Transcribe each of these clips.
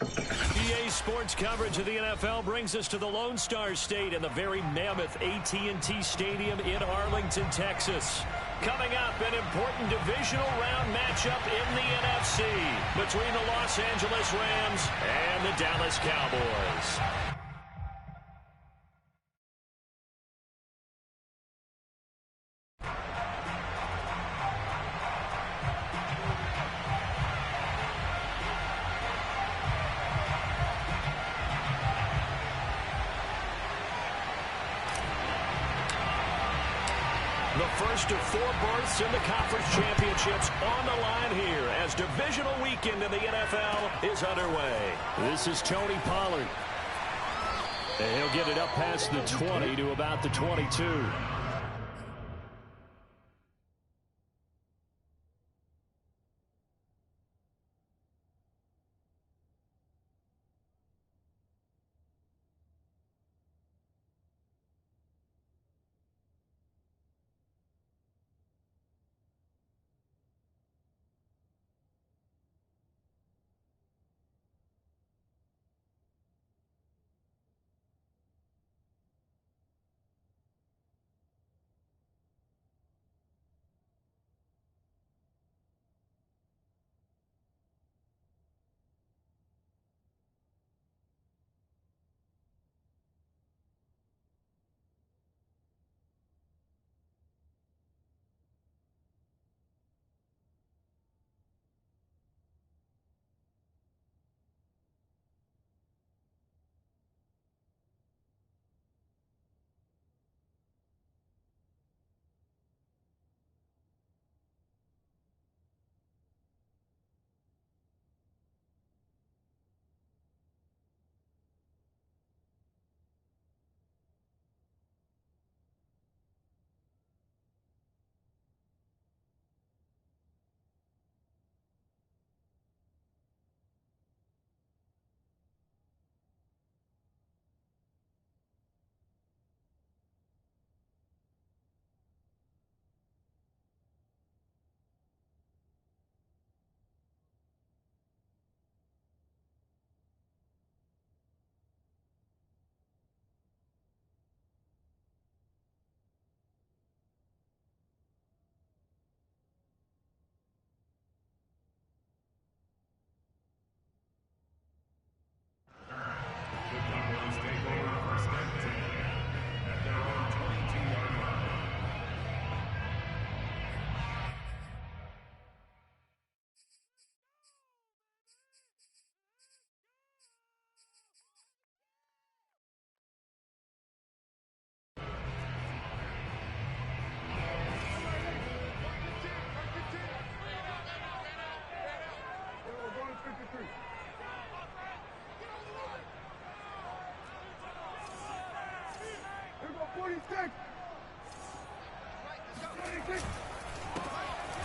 EA Sports coverage of the NFL brings us to the Lone Star State and the very mammoth AT&T Stadium in Arlington, Texas. Coming up, an important divisional round matchup in the NFC between the Los Angeles Rams and the Dallas Cowboys. The first of 4 berths in the conference championships on the line here as divisional weekend in the NFL is underway. This is Tony Pollard. And he'll get it up past the 20 to about the 22.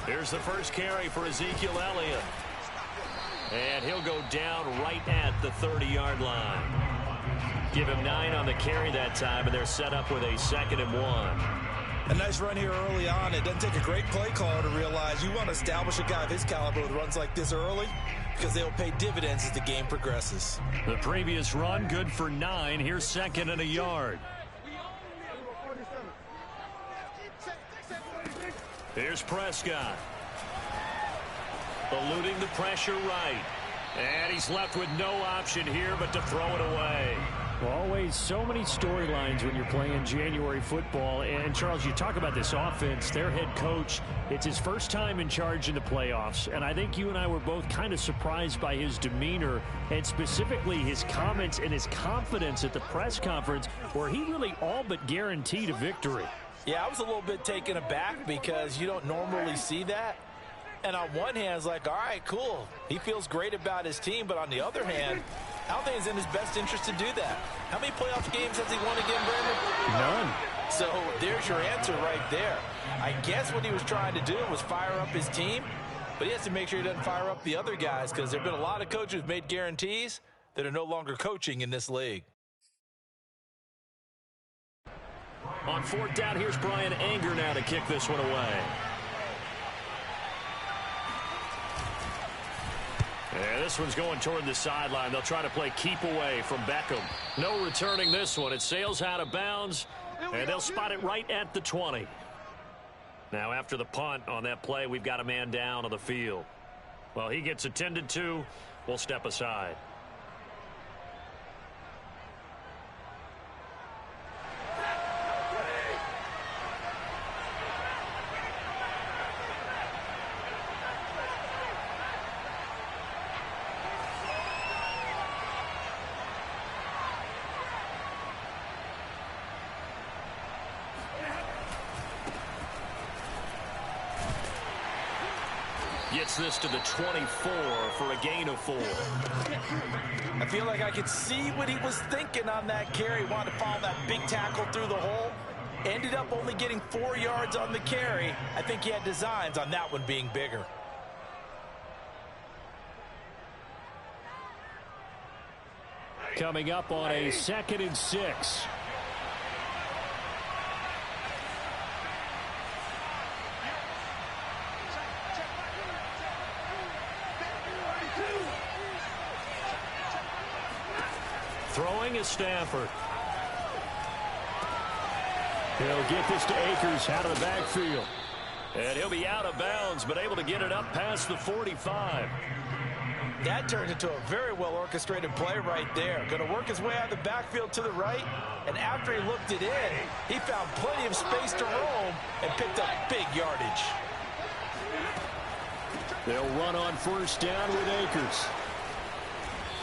Here's the first carry for Ezekiel Elliott. And he'll go down right at the 30-yard line. Give him 9 on the carry that time, and they're set up with a 2nd and 1. A nice run here early on. It doesn't take a great play caller to realize you want to establish a guy of his caliber with runs like this early because they'll pay dividends as the game progresses. The previous run, good for 9. Here's 2nd and a yard. Here's Prescott. Eluding the pressure right. And he's left with no option here but to throw it away. Well, always so many storylines when you're playing January football. And, Charles, you talk about this offense, their head coach, it's his first time in charge in the playoffs. And I think you and I were both kind of surprised by his demeanor and specifically his comments and his confidence at the press conference where he really all but guaranteed a victory. Yeah, I was a little bit taken aback because you don't normally see that. And on one hand, it's like, all right, cool. He feels great about his team. But on the other hand, I don't think it's in his best interest to do that. How many playoff games has he won again, Brandon? None. So there's your answer right there. I guess what he was trying to do was fire up his team. But he has to make sure he doesn't fire up the other guys because there have been a lot of coaches who've made guarantees that are no longer coaching in this league. On 4th down, here's Brian Anger now to kick this one away. And this one's going toward the sideline. They'll try to play keep away from Beckham. No returning this one. It sails out of bounds, and they'll spot it right at the 20. Now, after the punt on that play, we've got a man down on the field. Well, he gets attended to. We'll step aside. Gets this to the 24 for a gain of 4. I feel like I could see what he was thinking on that carry. Wanted to follow that big tackle through the hole. Ended up only getting 4 yards on the carry. I think he had designs on that one being bigger. Coming up on a 2nd and 6. Throwing is Stafford. He'll get this to Akers out of the backfield. And he'll be out of bounds, but able to get it up past the 45. That turned into a very well-orchestrated play right there. Going to work his way out of the backfield to the right, and after he looked it in, he found plenty of space to roam and picked up big yardage. They'll run on 1st down with Akers.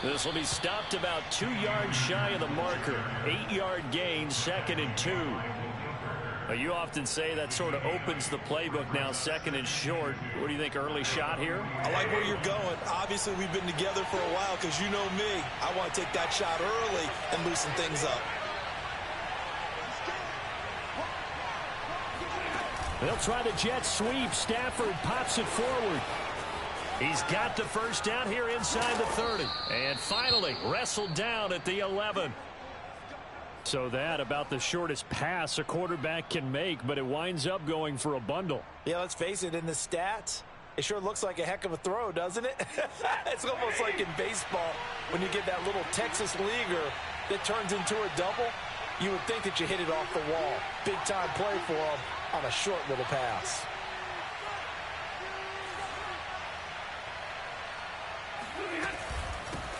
This will be stopped about 2 yards shy of the marker. 8-yard gain, 2nd and 2. You often say that sort of opens the playbook now, 2nd and short. What do you think, early shot here? I like where you're going. Obviously, we've been together for a while because you know me. I want to take that shot early and loosen things up. They'll try the jet sweep. Stafford pops it forward. He's got the 1st down here inside the 30. And finally wrestled down at the 11. So that about the shortest pass a quarterback can make, but it winds up going for a bundle. Yeah, let's face it, in the stats, it sure looks like a heck of a throw, doesn't it? It's almost like in baseball when you get that little Texas leaguer that turns into a double. You would think that you hit it off the wall. Big time play for him on a short little pass.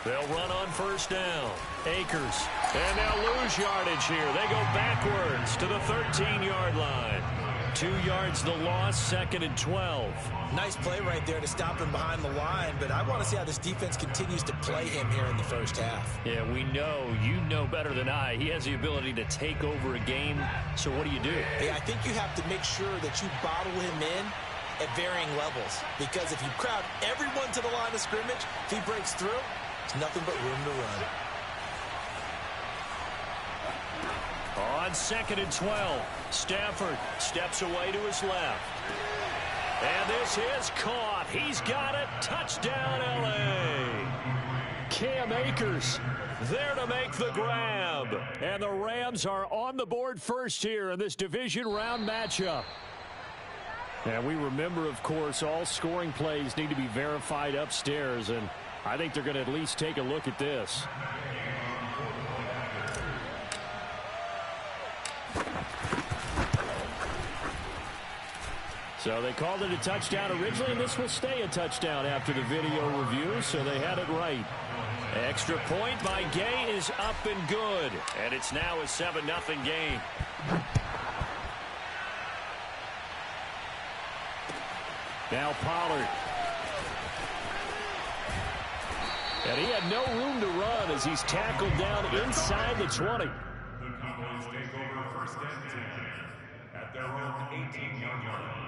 They'll run on 1st down. Akers. And they'll lose yardage here. They go backwards to the 13-yard line. 2 yards the loss, 2nd and 12. Nice play right there to stop him behind the line, but I want to see how this defense continues to play him here in the 1st half. Yeah, we know. You know better than I. He has the ability to take over a game. So what do you do? Hey, I think you have to make sure that you bottle him in at varying levels, because if you crowd everyone to the line of scrimmage, if he breaks through, it's nothing but room to run. On 2nd and 12, Stafford steps away to his left. And this is caught. He's got it. Touchdown, L.A. Cam Akers there to make the grab. And the Rams are on the board first here in this division round matchup. And we remember, of course, all scoring plays need to be verified upstairs, and I think they're going to at least take a look at this. So they called it a touchdown originally, and this will stay a touchdown after the video review, so they had it right. Extra point by Gay is up and good, and it's now a 7-0 game. Now Pollard. And he had no room to run as he's tackled down inside the 20. The Cowboys take over 1st and 10 at their own 18-yard line.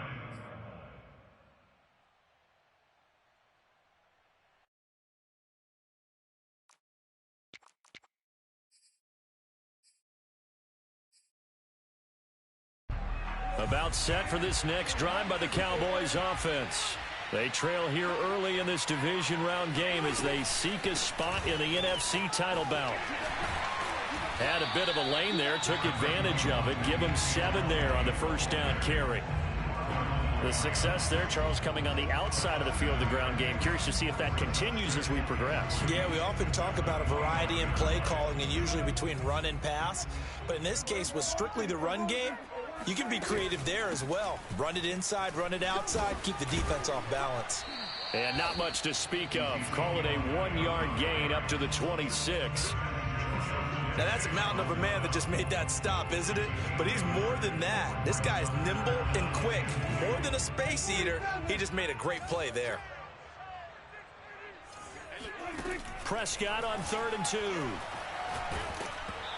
About set for this next drive by the Cowboys offense. They trail here early in this division round game as they seek a spot in the NFC title bout. Had a bit of a lane there, took advantage of it. Give them 7 there on the 1st down carry. The success there, Charles, coming on the outside of the field, the ground game. Curious to see if that continues as we progress. Yeah, we often talk about a variety in play calling and usually between run and pass. But in this case, with strictly the run game, you can be creative there as well. Run it inside, run it outside, keep the defense off balance. And not much to speak of. Call it a 1-yard gain up to the 26. Now, that's a mountain of a man that just made that stop, isn't it? But he's more than that. This guy's nimble and quick. More than a space eater, he just made a great play there. Prescott on 3rd and 2.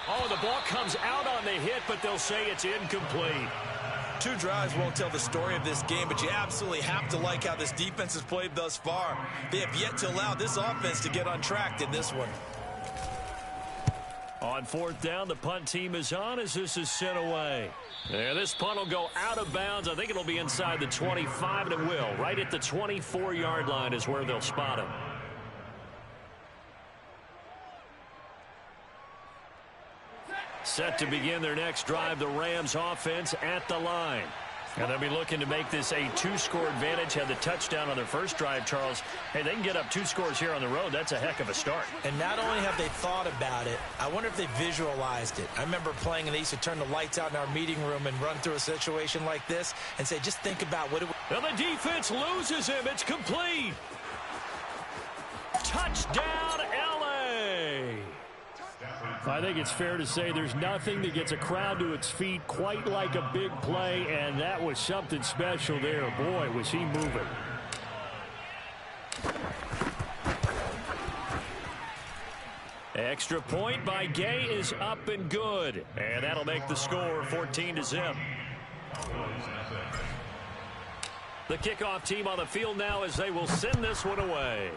Oh, the ball comes out on the hit, but they'll say it's incomplete. 2 drives won't tell the story of this game, but you absolutely have to like how this defense has played thus far. They have yet to allow this offense to get untracked in this one. On 4th down, the punt team is on as this is sent away. And this punt will go out of bounds. I think it'll be inside the 25, and it will. Right at the 24-yard line is where they'll spot him. Set to begin their next drive, the Rams offense at the line. And they'll be looking to make this a 2-score advantage. Had the touchdown on their first drive, Charles. Hey, they can get up 2 scores here on the road. That's a heck of a start. And not only have they thought about it, I wonder if they visualized it. I remember playing and they used to turn the lights out in our meeting room and run through a situation like this and say, just think about what it would. And the defense loses him. It's complete. Touchdown, L.A. I think it's fair to say there's nothing that gets a crowd to its feet quite like a big play, and that was something special there. Boy, was he moving. Extra point by Gay is up and good, and that'll make the score 14-0. The kickoff team on the field now as they will send this one away.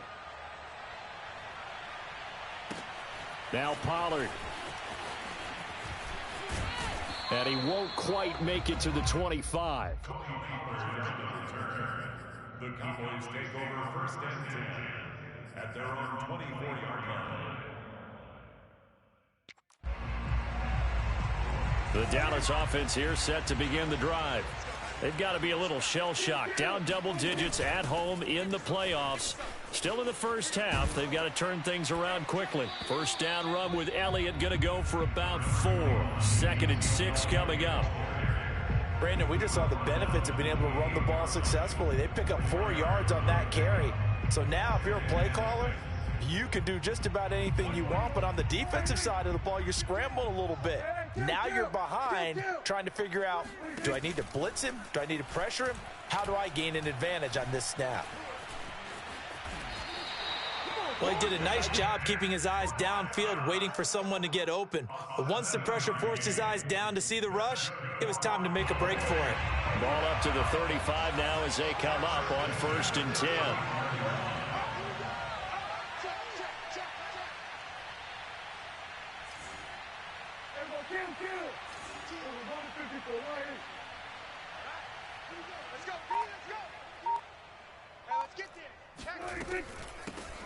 Now Pollard. And he won't quite make it to the 25. The Cowboys take over 1st and 10 at their own 24-yard line. The Dallas offense here set to begin the drive. They've got to be a little shell-shocked. Down double digits at home in the playoffs. Still in the first half. They've got to turn things around quickly. First down run with Elliott going to go for about 4. 2nd and 6 coming up. Brandon, we just saw the benefits of being able to run the ball successfully. They pick up 4 yards on that carry. So now if you're a play caller, you can do just about anything you want. But on the defensive side of the ball, you're scrambling a little bit. Now you're behind trying to figure out, do I need to blitz him? Do I need to pressure him? How do I gain an advantage on this snap? Well, he did a nice job keeping his eyes downfield, waiting for someone to get open. But once the pressure forced his eyes down to see the rush, it was time to make a break for it. Ball up to the 35 now as they come up on 1st and 10.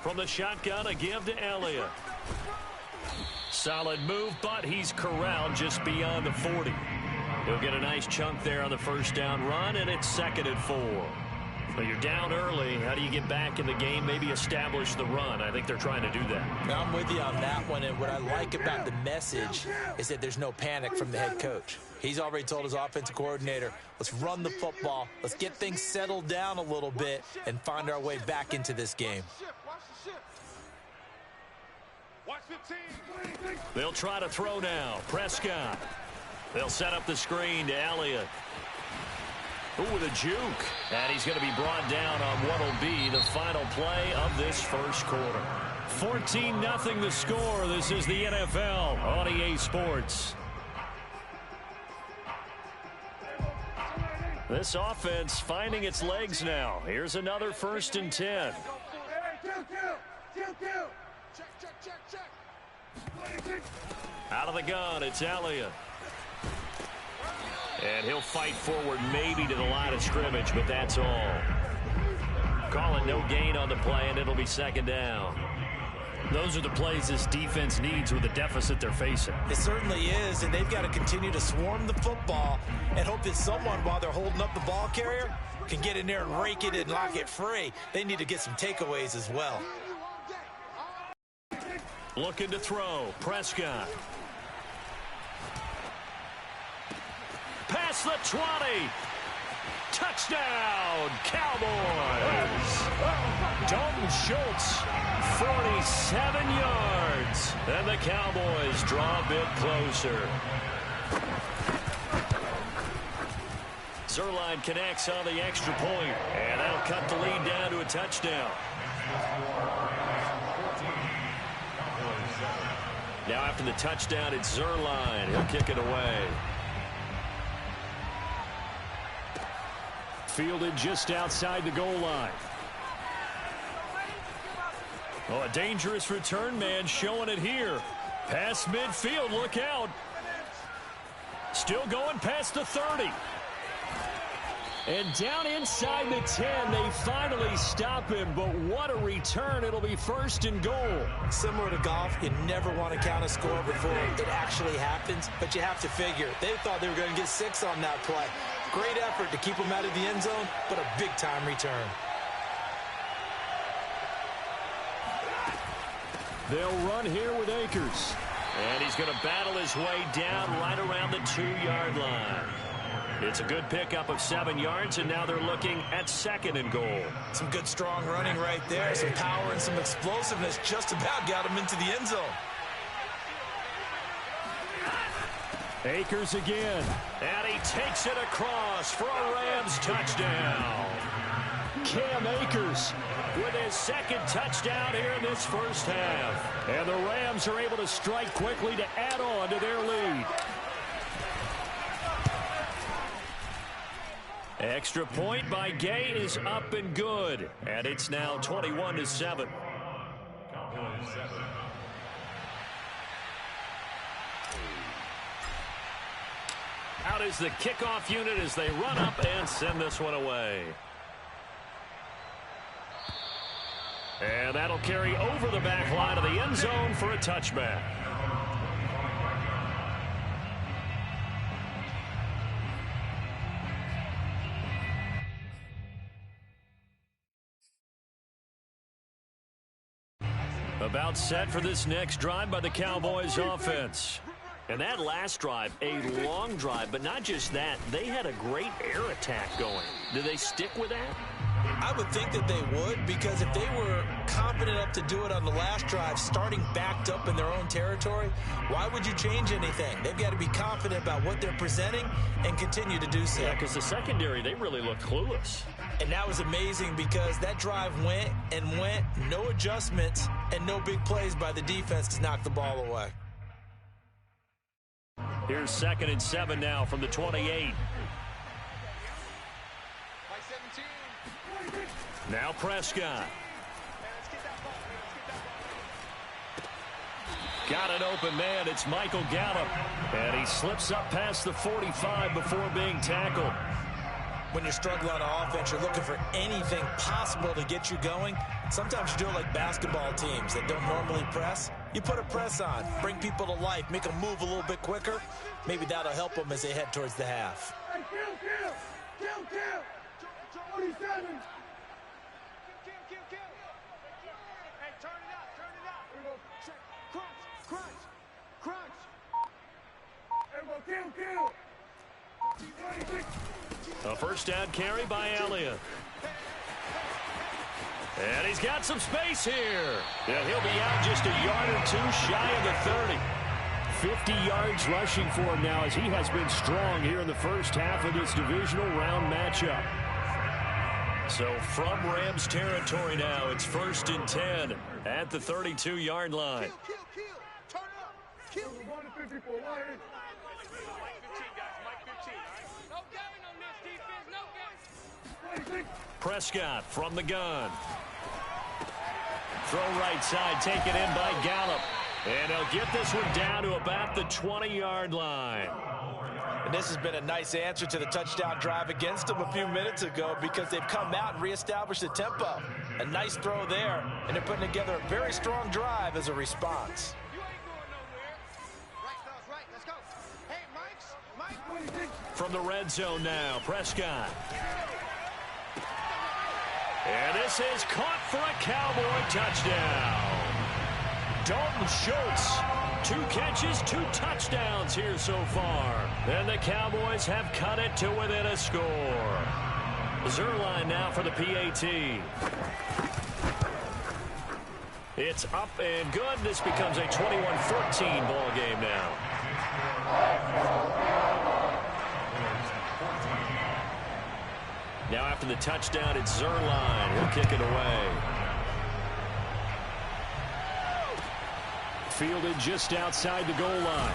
From the shotgun, a give to Elliott. Solid move, but he's corralled just beyond the 40. He'll get a nice chunk there on the first down run, and it's 2nd and 4. So you're down early. How do you get back in the game? Maybe establish the run. I think they're trying to do that. I'm with you on that one, and what I like about the message is that there's no panic from the head coach. He's already told his offensive coordinator, let's run the football, let's get things settled down a little bit and find our way back into this game. They'll try to throw now. Prescott. They'll set up the screen to Elliott. Ooh, with a juke. And he's going to be brought down on what will be the final play of this first quarter. 14-0 the score. This is the NFL on EA Sports. This offense finding its legs now. Here's another 1st and 10. Out of the gun, it's Elliott. And he'll fight forward maybe to the line of scrimmage, but that's all. Call it no gain on the play, and it'll be 2nd down. Those are the plays this defense needs with the deficit they're facing. It certainly is, and they've got to continue to swarm the football and hope that someone, while they're holding up the ball carrier, can get in there and rake it and lock it free. They need to get some takeaways as well. Looking to throw. Prescott. Past the 20. Touchdown, Cowboys. Dalton Schultz, 47 yards. And the Cowboys draw a bit closer. Zuerlein connects on the extra point, and that'll cut the lead down to a touchdown. Now after the touchdown, it's Zuerlein. He'll kick it away. Fielded just outside the goal line. Oh, a dangerous return man showing it here. Past midfield, look out. Still going past the 30. And down inside the 10, they finally stop him. But what a return. It'll be first and goal. Similar to golf, you never want to count a score before it actually happens. But you have to figure, they thought they were going to get 6 on that play. Great effort to keep him out of the end zone, but a big-time return. They'll run here with Akers. And he's going to battle his way down right around the 2-yard line. It's a good pickup of 7 yards, and now they're looking at second and goal. Some good, strong running right there. Some power and some explosiveness just about got him into the end zone. Akers again. And he takes it across for a Rams touchdown. Cam Akers with his second touchdown here in this first half. And the Rams are able to strike quickly to add on to their lead. Extra point by Gay is up and good. And it's now 21-7. Out is the kickoff unit as they run up and send this one away. And that'll carry over the back line of the end zone for a touchback. About set for this next drive by the Cowboys offense. And that last drive, a long drive, but not just that. They had a great air attack going. Do they stick with that? I would think that they would, because if they were confident enough to do it on the last drive, starting backed up in their own territory, why would you change anything? They've got to be confident about what they're presenting and continue to do so. Yeah, because the secondary, they really looked clueless. And that was amazing because that drive went and went, no adjustments, and no big plays by the defense to knock the ball away. Here's 2nd and 7 now from the 28. Now Prescott. Got an open man. It's Michael Gallup. And he slips up past the 45 before being tackled. When you're struggling on offense, you're looking for anything possible to get you going. Sometimes you do it like basketball teams that don't normally press. You put a press on, bring people to life, make them move a little bit quicker. Maybe that'll help them as they head towards the half. Hey, kill. 27. Kill. Hey, turn it up. Here we go. Check. Crunch. Everybody kill. A first down carry by Elliott. And he's got some space here. Yeah, he'll be out just a yard or two shy of the 30. 50 yards rushing for him now as he has been strong here in the first half of this divisional round matchup. So from Rams territory now, it's 1st and 10 at the 32-yard line. Kill. Turn it up. Kill. We're going to 54. Mike 15, guys. Mike 15, all right? No game on this defense. No game. Prescott from the gun. Throw right side, taken in by Gallup. And he'll get this one down to about the 20-yard line. And this has been a nice answer to the touchdown drive against them a few minutes ago because they've come out and reestablished the tempo. A nice throw there, and they're putting together a very strong drive as a response. From the red zone now, Prescott. And this is caught for a Cowboy touchdown. Dalton Schultz, 2 catches, 2 touchdowns here so far. And the Cowboys have cut it to within a score. Zuerlein now for the PAT. It's up and good. This becomes a 21-14 ball game now. Now after the touchdown, it's Zuerlein. He'll kick it away. Fielded just outside the goal line.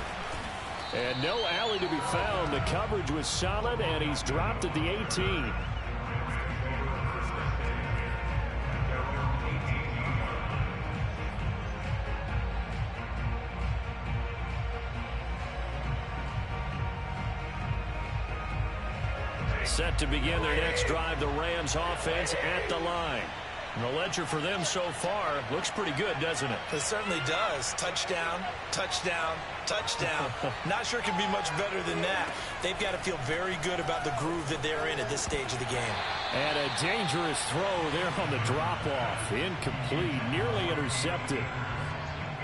And no alley to be found. The coverage was solid, and he's dropped at the 18. Set to begin their next drive, the Rams offense at the line. And the ledger for them so far looks pretty good, doesn't it? It certainly does. Touchdown, touchdown, touchdown. Not sure it can be much better than that. They've got to feel very good about the groove that they're in at this stage of the game. And a dangerous throw there on the drop-off. Incomplete, nearly intercepted.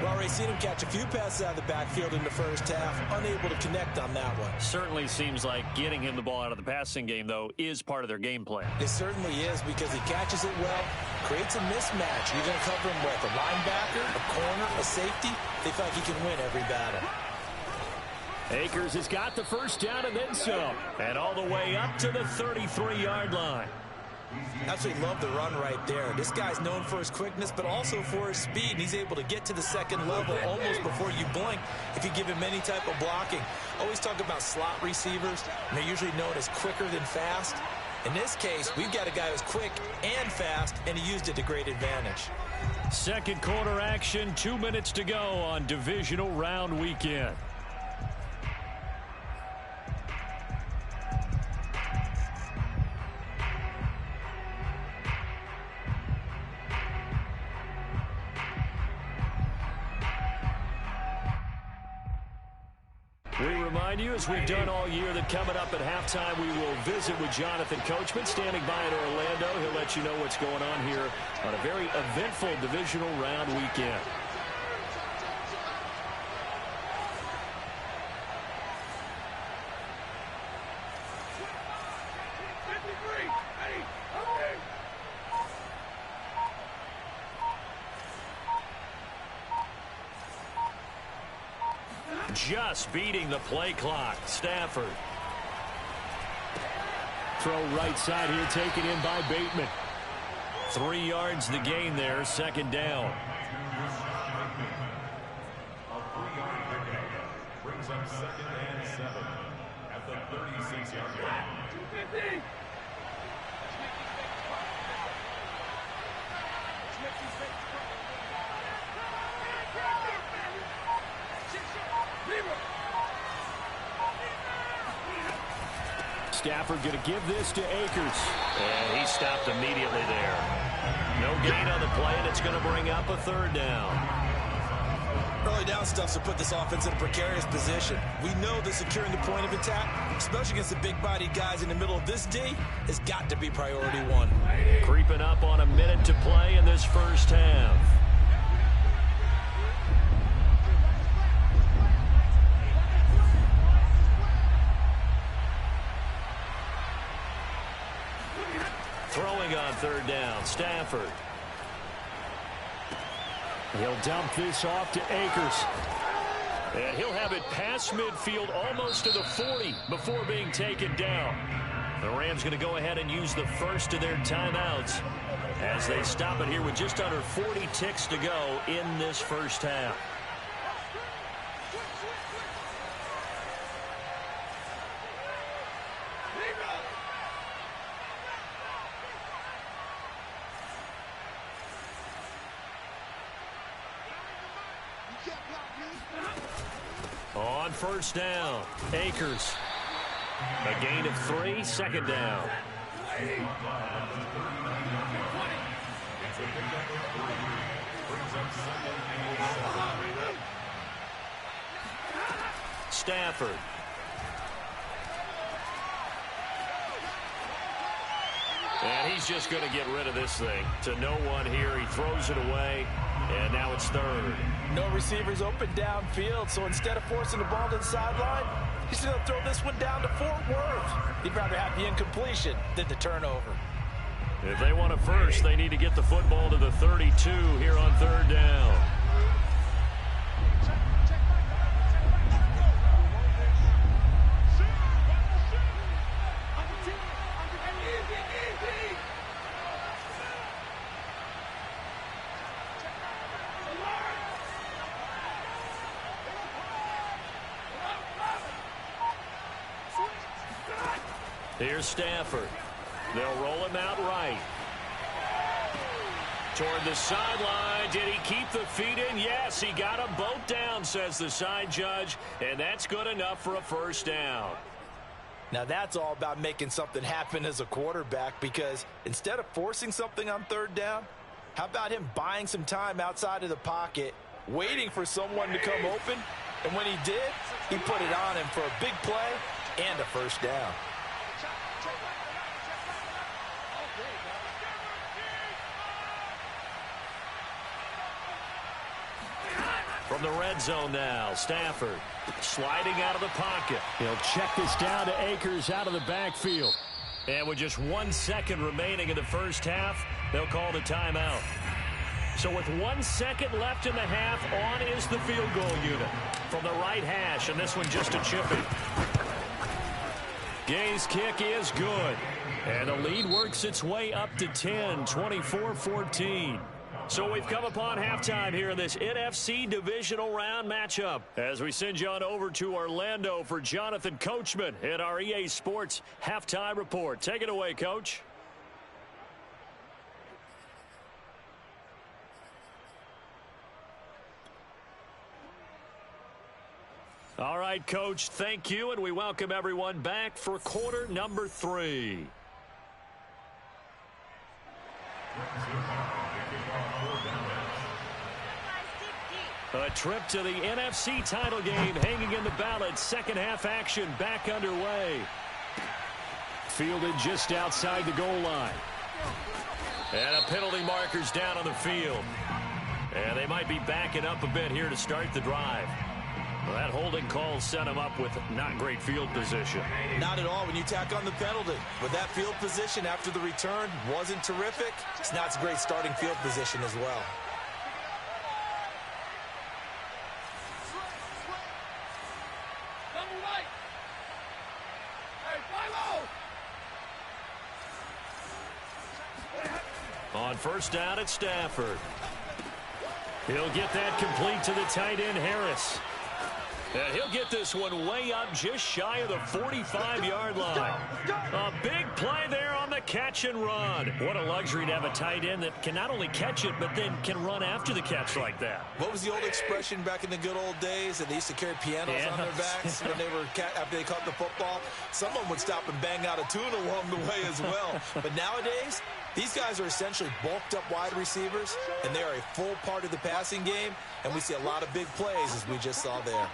Well, already seen him catch a few passes out of the backfield in the first half, unable to connect on that one. Certainly seems like getting him the ball out of the passing game, though, is part of their game plan. It certainly is because he catches it well, creates a mismatch. You're going to cover him with a linebacker, a corner, a safety. They feel like he can win every battle. Akers has got the first down and then some. And all the way up to the 33-yard line. Absolutely love the run right there. This guy's known for his quickness, but also for his speed. And he's able to get to the second level almost before you blink if you give him any type of blocking. Always talk about slot receivers, and they're usually known as quicker than fast. In this case, we've got a guy who's quick and fast, and he used it to great advantage. Second quarter action, 2 minutes to go on divisional round weekend. We remind you, as we've done all year, that coming up at halftime, we will visit with Jonathan Coachman, standing by in Orlando. He'll let you know what's going on here on a very eventful divisional round weekend. Just beating the play clock. Stafford. Throw right side here, taken in by Bateman. 3 yards the gain there, second down. A 3-yard pickup brings up 2nd and 7 at the 36-yard line. 250. Stafford going to give this to Akers. And he stopped immediately there. No gain on the play, and it's going to bring up a third down. Early down stuff to put this offense in a precarious position. We know that securing the point of attack, especially against the big-bodied guys in the middle of this D, has got to be priority one. Creeping up on a minute to play in this first half. Throwing on third down, Stafford. He'll dump this off to Akers. And he'll have it past midfield almost to the 40 before being taken down. The Rams going to go ahead and use the first of their timeouts as they stop it here with just under 40 ticks to go in this first half. On first down, Akers. A gain of 3, second down. Stafford. And he's just going to get rid of this thing. To no one here. He throws it away. And now it's third. No receivers open downfield, so instead of forcing the ball to the sideline, he's going to throw this one down to Fort Worth. He'd rather have the incompletion than the turnover. If they want a first, they need to get the football to the 32 here on third down. Here's Stafford. They'll roll him out right. Toward the sideline. Did he keep the feet in? Yes, he got them both down, says the side judge. And that's good enough for a first down. Now that's all about making something happen as a quarterback, because instead of forcing something on third down, how about him buying some time outside of the pocket, waiting for someone to come open? And when he did, he put it on him for a big play and a first down. From the red zone now, Stafford sliding out of the pocket. He'll check this down to Akers out of the backfield. And with just 1 second remaining in the first half, they'll call the timeout. So with 1 second left in the half, on is the field goal unit from the right hash, and this one just a chipping. Gay's kick is good. And the lead works its way up to 10, 24-14. So we've come upon halftime here in this NFC divisional round matchup as we send you on over to Orlando for Jonathan Coachman in our EA Sports halftime report. Take it away, Coach. All right, Coach, thank you, and we welcome everyone back for quarter number 3. A trip to the NFC title game hanging in the balance. Second half action back underway. Fielded just outside the goal line. And a penalty marker's down on the field. And they might be backing up a bit here to start the drive. Well, that holding call set him up with not great field position. Not at all when you tack on the penalty. With that field position after the return wasn't terrific, it's not a great starting field position as well. On first down, it's Stafford. He'll get that complete to the tight end, Harris. And he'll get this one way up just shy of the 45-yard line. A big play there on the catch and run. What a luxury to have a tight end that can not only catch it, but then can run after the catch like that. What was the old expression back in the good old days? And they used to carry pianos on their backs when they were after they caught the football. Someone would stop and bang out a tune along the way as well. But nowadays, these guys are essentially bulked up wide receivers, and they are a full part of the passing game, and we see a lot of big plays as we just saw there.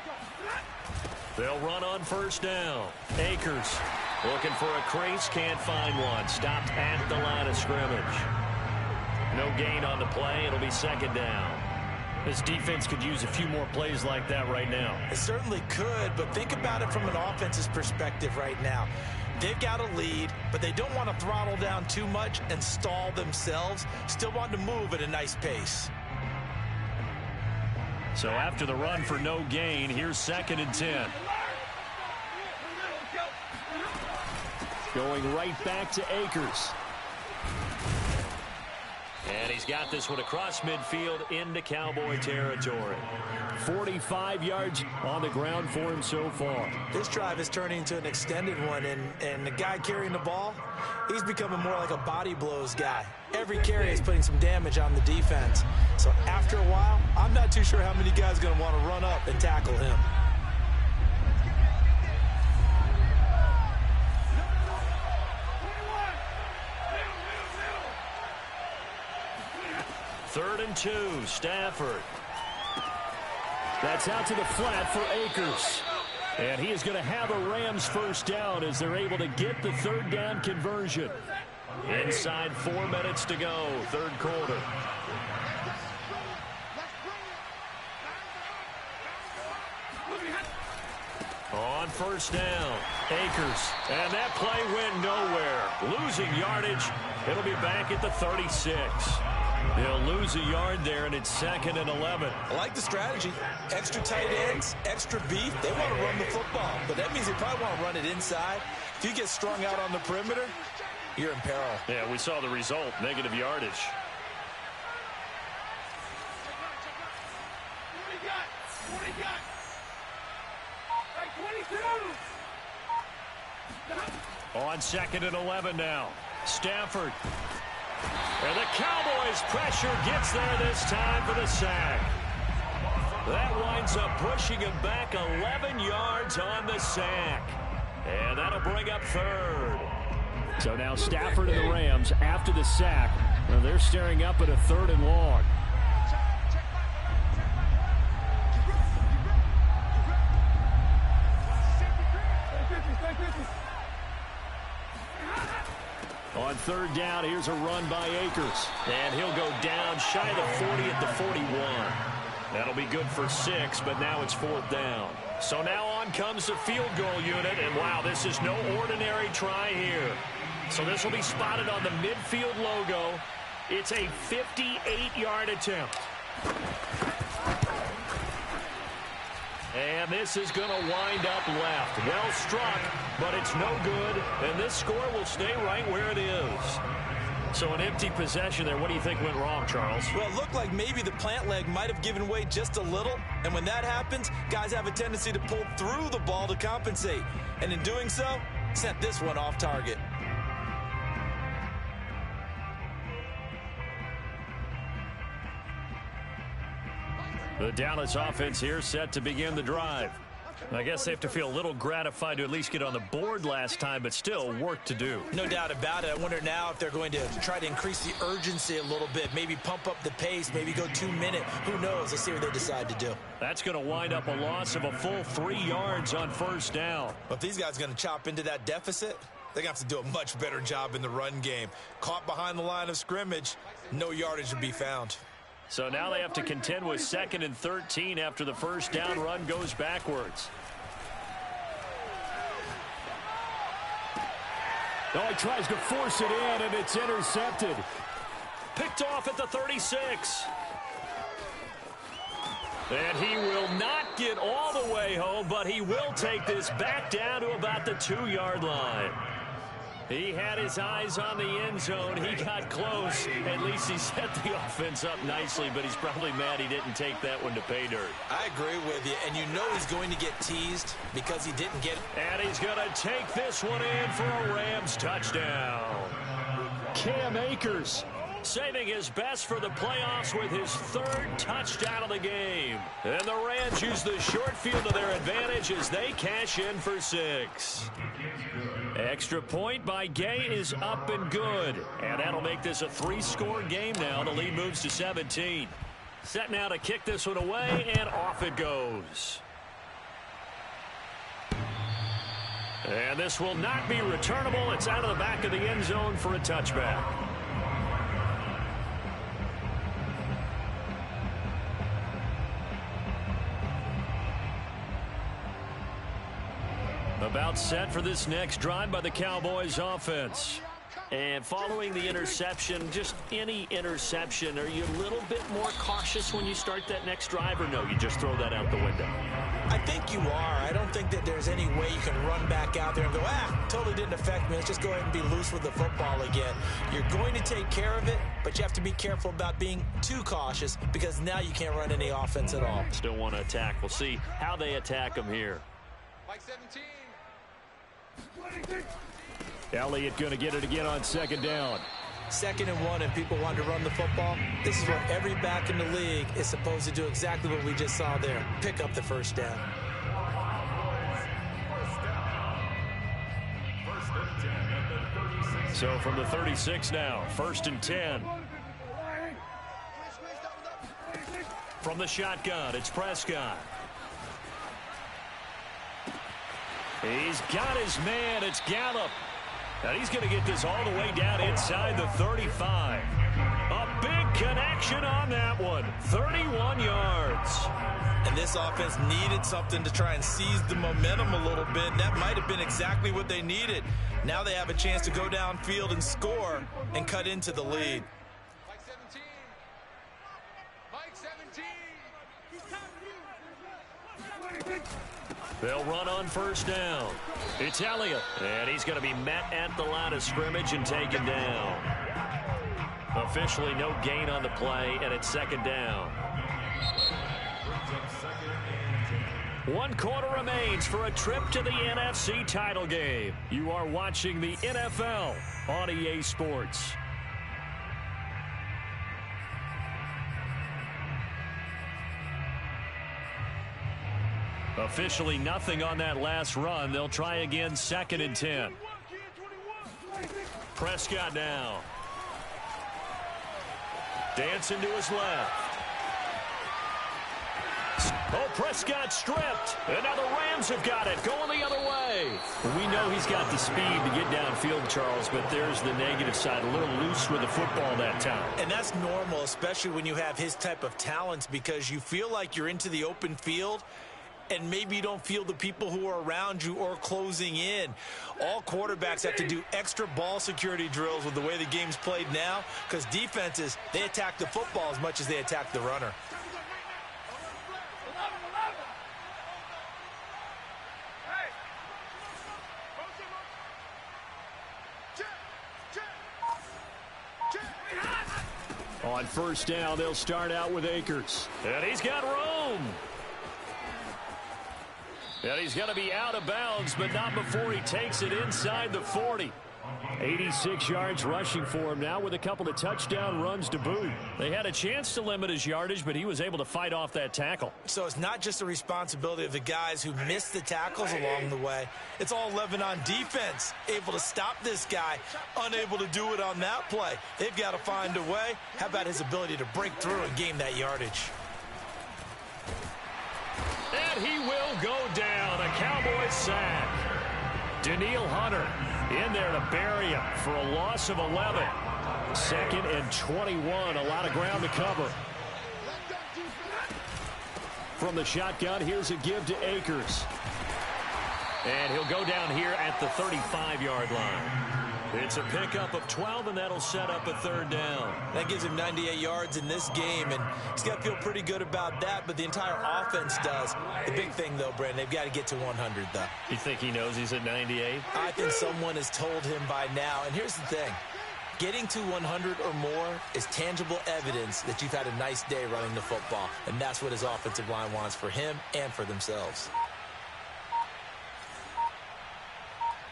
They'll run on first down. Akers looking for a crease, can't find one. Stopped at the line of scrimmage. No gain on the play. It'll be second down. This defense could use a few more plays like that right now. It certainly could, but think about it from an offense's perspective right now. They've got a lead, but they don't want to throttle down too much and stall themselves. Still want to move at a nice pace. So after the run for no gain, here's second and 10. Going right back to Akers. And he's got this one across midfield into Cowboy territory. 45 yards on the ground for him so far. This drive is turning into an extended one, and the guy carrying the ball, he's becoming more like a body blows guy. Every carry is putting some damage on the defense. So after a while, I'm not too sure how many guys are going to want to run up and tackle him. Third and 2, Stafford. That's out to the flat for Akers. And he is going to have a Rams first down as they're able to get the third down conversion. Inside 4 minutes to go, third quarter. On first down, Akers. And that play went nowhere. Losing yardage. It'll be back at the 36. They'll lose a yard there, and it's 2nd and 11. I like the strategy. Extra tight ends, extra beef. They want to run the football, but that means they probably want to run it inside. If you get strung out on the perimeter, you're in peril. Yeah, we saw the result, negative yardage. What do you got? Like 22. On 2nd and 11 now. Stafford. And the Cowboys' pressure gets there this time for the sack. That winds up pushing him back 11 yards on the sack. And that'll bring up third. So now Stafford and the Rams, after the sack, they're staring up at a 3rd and long. On 3rd down, here's a run by Akers. And he'll go down shy of the 40 at the 41. That'll be good for 6, but now it's 4th down. So now on comes the field goal unit, and wow, this is no ordinary try here. So this will be spotted on the midfield logo. It's a 58-yard attempt. And this is going to wind up left. Well struck, but it's no good. And this score will stay right where it is. So an empty possession there. What do you think went wrong, Charles? Well, it looked like maybe the plant leg might have given way just a little. And when that happens, guys have a tendency to pull through the ball to compensate. And in doing so, sent this one off target. The Dallas offense here set to begin the drive. I guess they have to feel a little gratified to at least get on the board last time, but still work to do. No doubt about it. I wonder now if they're going to try to increase the urgency a little bit, maybe pump up the pace, maybe go 2 minute. Who knows? Let's see what they decide to do. That's going to wind up a loss of a full 3 yards on first down. But if these guys are going to chop into that deficit, they're going to have to do a much better job in the run game. Caught behind the line of scrimmage, no yardage to be found. So now they have to contend with 2nd and 13 after the first down run goes backwards. Oh, he tries to force it in, and it's intercepted. Picked off at the 36. And he will not get all the way home, but he will take this back down to about the 2-yard line. He had his eyes on the end zone. He got close. At least he set the offense up nicely, but he's probably mad he didn't take that one to pay dirt. I agree with you, and you know he's going to get teased because he didn't get it. And he's going to take this one in for a Rams touchdown. Cam Akers saving his best for the playoffs with his 3rd touchdown of the game. And the Rams use the short field to their advantage as they cash in for 6. Extra point by Gay is up and good. And that'll make this a 3-score game now. The lead moves to 17. Set now to kick this one away, and off it goes. And this will not be returnable. It's out of the back of the end zone for a touchback. About set for this next drive by the Cowboys offense. And following the interception, just any interception, are you a little bit more cautious when you start that next drive, or no, you just throw that out the window? I think you are. I don't think that there's any way you can run back out there and go, totally didn't affect me. Let's just go ahead and be loose with the football again. You're going to take care of it, but you have to be careful about being too cautious because now you can't run any offense at all. Still want to attack. We'll see how they attack him here. Mike 17. Elliott going to get it again on second down. 2nd and 1 and people want to run the football. This is what every back in the league is supposed to do, exactly what we just saw there. Pick up the first down. So from the 36 now, 1st and 10. From the shotgun, it's Prescott. He's got his man, it's Gallup. And he's going to get this all the way down inside the 35. A big connection on that one. 31 yards. And this offense needed something to try and seize the momentum a little bit. That might have been exactly what they needed. Now they have a chance to go downfield and score and cut into the lead. Mike 17. Mike 17. They'll run on first down. It's Elliott. And he's going to be met at the line of scrimmage and taken down. Officially no gain on the play, and it's 2nd down. 1 quarter remains for a trip to the NFC title game. You are watching the NFL on EA Sports. Officially nothing on that last run. They'll try again, 2nd and 10. Prescott now. Dancing to his left. Oh, Prescott stripped. And now the Rams have got it, going the other way. We know he's got the speed to get downfield, Charles, but there's the negative side. A little loose with the football that time. And that's normal, especially when you have his type of talents, because you feel like you're into the open field and maybe you don't feel the people who are around you or closing in. All quarterbacks have to do extra ball security drills with the way the game's played now, because defenses, they attack the football as much as they attack the runner. On first down, they'll start out with Akers. And he's got room. And he's going to be out of bounds, but not before he takes it inside the 40. 86 yards rushing for him now with a couple of touchdown runs to boot. They had a chance to limit his yardage, but he was able to fight off that tackle. So it's not just the responsibility of the guys who missed the tackles along the way. It's all 11 on defense, able to stop this guy, unable to do it on that play. They've got to find a way. How about his ability to break through and gain that yardage? And he will go down. A Cowboys sack. Danielle Hunter in there to bury him for a loss of 11. 2nd and 21. A lot of ground to cover. From the shotgun, here's a give to Akers. And he'll go down here at the 35-yard line. It's a pickup of 12, and that'll set up a 3rd down. That gives him 98 yards in this game, and he's got to feel pretty good about that, but the entire offense does. The big thing, though, Brandon, they've got to get to 100, though. You think he knows he's at 98? I think someone has told him by now, and here's the thing. Getting to 100 or more is tangible evidence that you've had a nice day running the football, and that's what his offensive line wants for him and for themselves.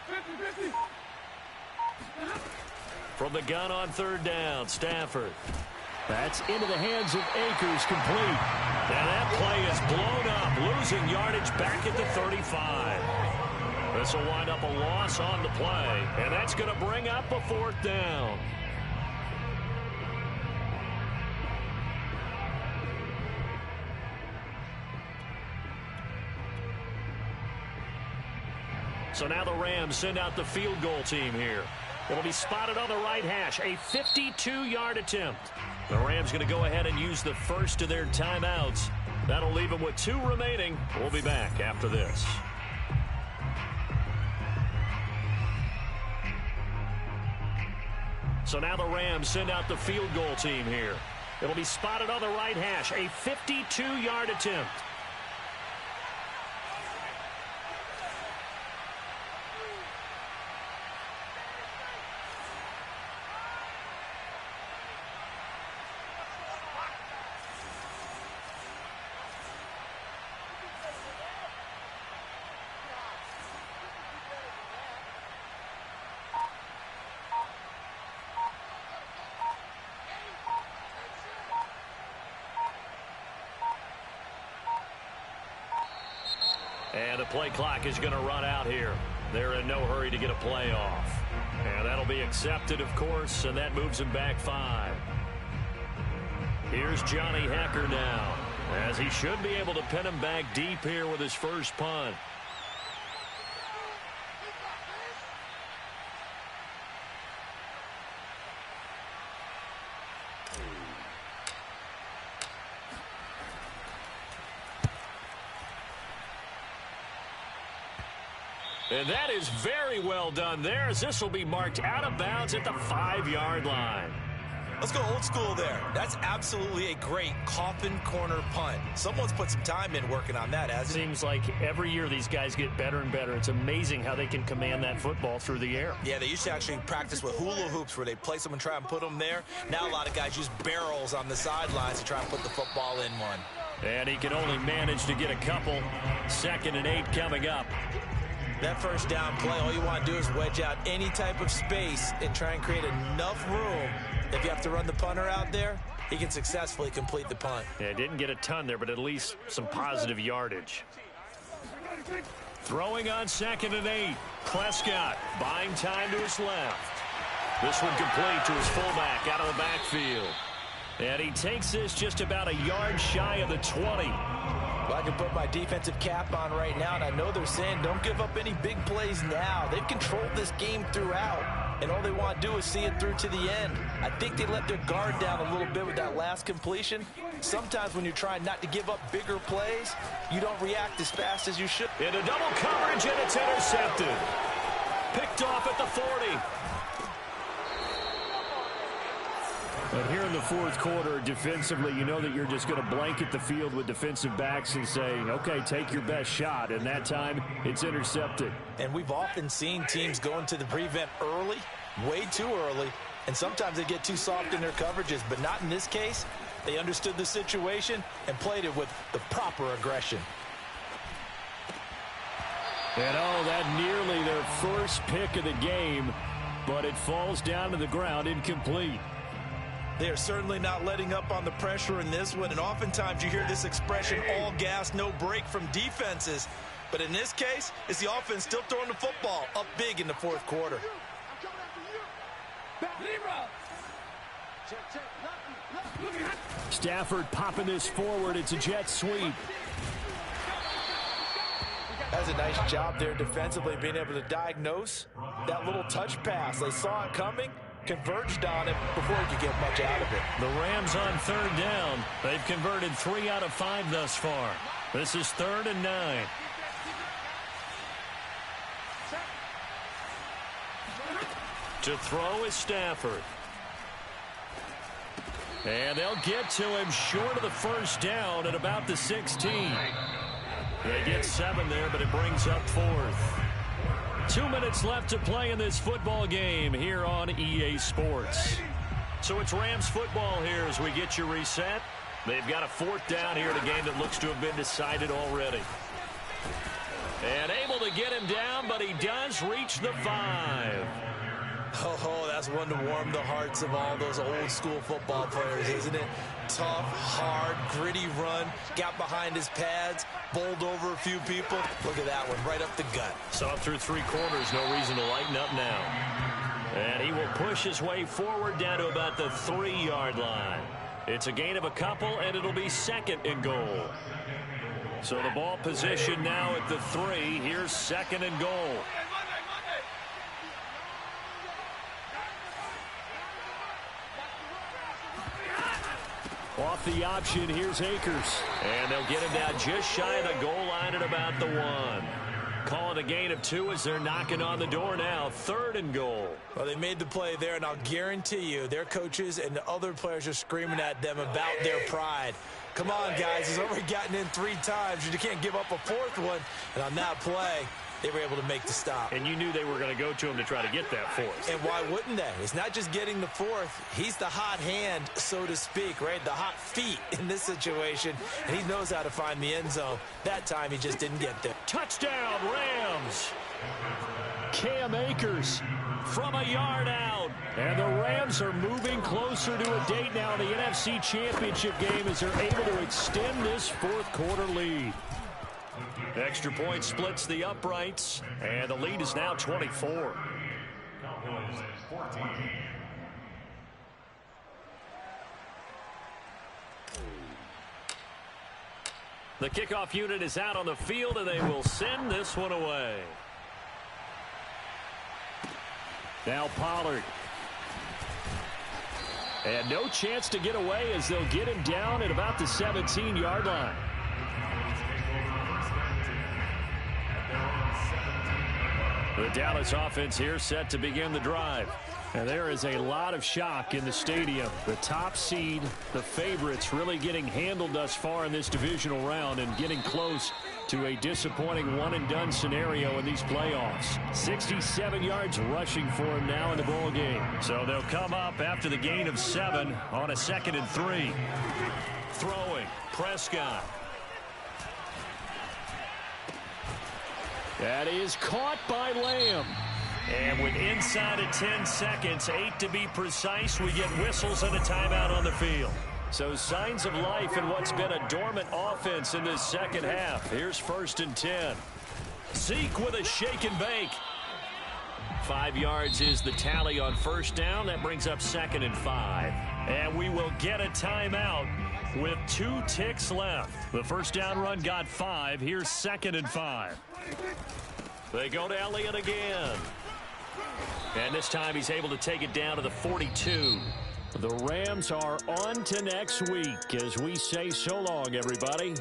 50-50. From the gun on 3rd down, Stafford. That's into the hands of Akers, complete. And that play is blown up, losing yardage back at the 35. This will wind up a loss on the play, and that's going to bring up a 4th down. So now the Rams send out the field goal team here. It'll be spotted on the right hash, a 52-yard attempt. The Rams going to go ahead and use the first of their timeouts. That'll leave them with 2 remaining. We'll be back after this. So now the Rams send out the field goal team here. It'll be spotted on the right hash, a 52-yard attempt. And the play clock is going to run out here. They're in no hurry to get a play off. And that'll be accepted, of course, and that moves him back 5. Here's Johnny Hekker now, as he should be able to pin him back deep here with his first punt. And that is very well done there, as this will be marked out of bounds at the 5-yard line. Let's go old school there. That's absolutely a great coffin corner punt. Someone's put some time in working on that, hasn't it? Seems like every year these guys get better and better. It's amazing how they can command that football through the air. Yeah, they used to actually practice with hula hoops where they place them and try and put them there. Now a lot of guys use barrels on the sidelines to try and put the football in one. And he can only manage to get a couple. 2nd and 8 coming up. That first down play, all you want to do is wedge out any type of space and try and create enough room. If you have to run the punter out there, he can successfully complete the punt. Yeah, didn't get a ton there, but at least some positive yardage. Throwing on 2nd and 8. Prescott buying time to his left. This one complete to his fullback out of the backfield. And he takes this just about a yard shy of the 20. Well, I can put my defensive cap on right now, and I know they're saying don't give up any big plays now. They've controlled this game throughout, and all they want to do is see it through to the end. I think they let their guard down a little bit with that last completion. Sometimes when you're trying not to give up bigger plays, you don't react as fast as you should. Into double coverage, and it's intercepted. Picked off at the 40. But here in the 4th quarter, defensively, you know that you're just going to blanket the field with defensive backs and say, okay, take your best shot. And that time, it's intercepted. And we've often seen teams go into the prevent early, way too early, and sometimes they get too soft in their coverages. But not in this case. They understood the situation and played it with the proper aggression. And, oh, that nearly their first pick of the game, but it falls down to the ground incomplete. They are certainly not letting up on the pressure in this one, and oftentimes you hear this expression, all gas, no break from defenses. But in this case, it's the offense still throwing the football up big in the 4th quarter. Stafford popping this forward. It's a jet sweep. That's a nice job there defensively, being able to diagnose that little touch pass. They saw it coming, converged on it before he could get much out of it. The Rams on 3rd down. They've converted 3 out of 5 thus far. This is 3rd and 9. To throw is Stafford. And they'll get to him short of the first down at about the 16. They get 7 there, but it brings up 4th. 2 minutes left to play in this football game here on EA Sports. So it's Rams football here as we get you reset. They've got a 4th down here in a game that looks to have been decided already. And able to get him down, but he does reach the 5. Oh, that's one to warm the hearts of all those old school football players, isn't it? Tough, hard, gritty run, got behind his pads, bowled over a few people. Look at that one, right up the gut. Saw through 3 quarters, no reason to lighten up now. And he will push his way forward down to about the 3-yard line. It's a gain of a couple, and it'll be 2nd and goal. So the ball position now at the 3. Here's 2nd and goal. Off the option, here's Akers. And they'll get him down just shy of the goal line at about the 1. Calling a gain of 2 as they're knocking on the door now. 3rd and goal. Well, they made the play there, and I'll guarantee you their coaches and the other players are screaming at them about their pride. Come on, guys. He's already gotten in 3 times. You can't give up a 4th one. And on that play, they were able to make the stop. And you knew they were going to go to him to try to get that 4th. And why wouldn't they? It's not just getting the 4th. He's the hot hand, so to speak, right? The hot feet in this situation. And he knows how to find the end zone. That time, he just didn't get there. Touchdown, Rams. Cam Akers from a yard out. And the Rams are moving closer to a date now in the NFC Championship game as they're able to extend this 4th quarter lead. Extra point splits the uprights, and the lead is now 24. Cowboys 14. The kickoff unit is out on the field, and they will send this one away. Now Pollard. And no chance to get away as they'll get him down at about the 17-yard line. The Dallas offense here set to begin the drive. And there is a lot of shock in the stadium. The top seed, the favorites, really getting handled thus far in this divisional round and getting close to a disappointing one-and-done scenario in these playoffs. 67 yards rushing for him now in the ball game. So they'll come up after the gain of 7 on a 2nd and 3. Throwing, Prescott. That is caught by Lamb. And with inside of 10 seconds, 8 to be precise, we get whistles and a timeout on the field. So signs of life in what's been a dormant offense in this second half. Here's 1st and 10. Zeke with a shake and bake. 5 yards is the tally on 1st down. That brings up 2nd and 5. And we will get a timeout with 2 ticks left. The 1st down run got 5. Here's 2nd and 5. They go to Elliott again. And this time he's able to take it down to the 42. The Rams are on to next week as we say so long, everybody.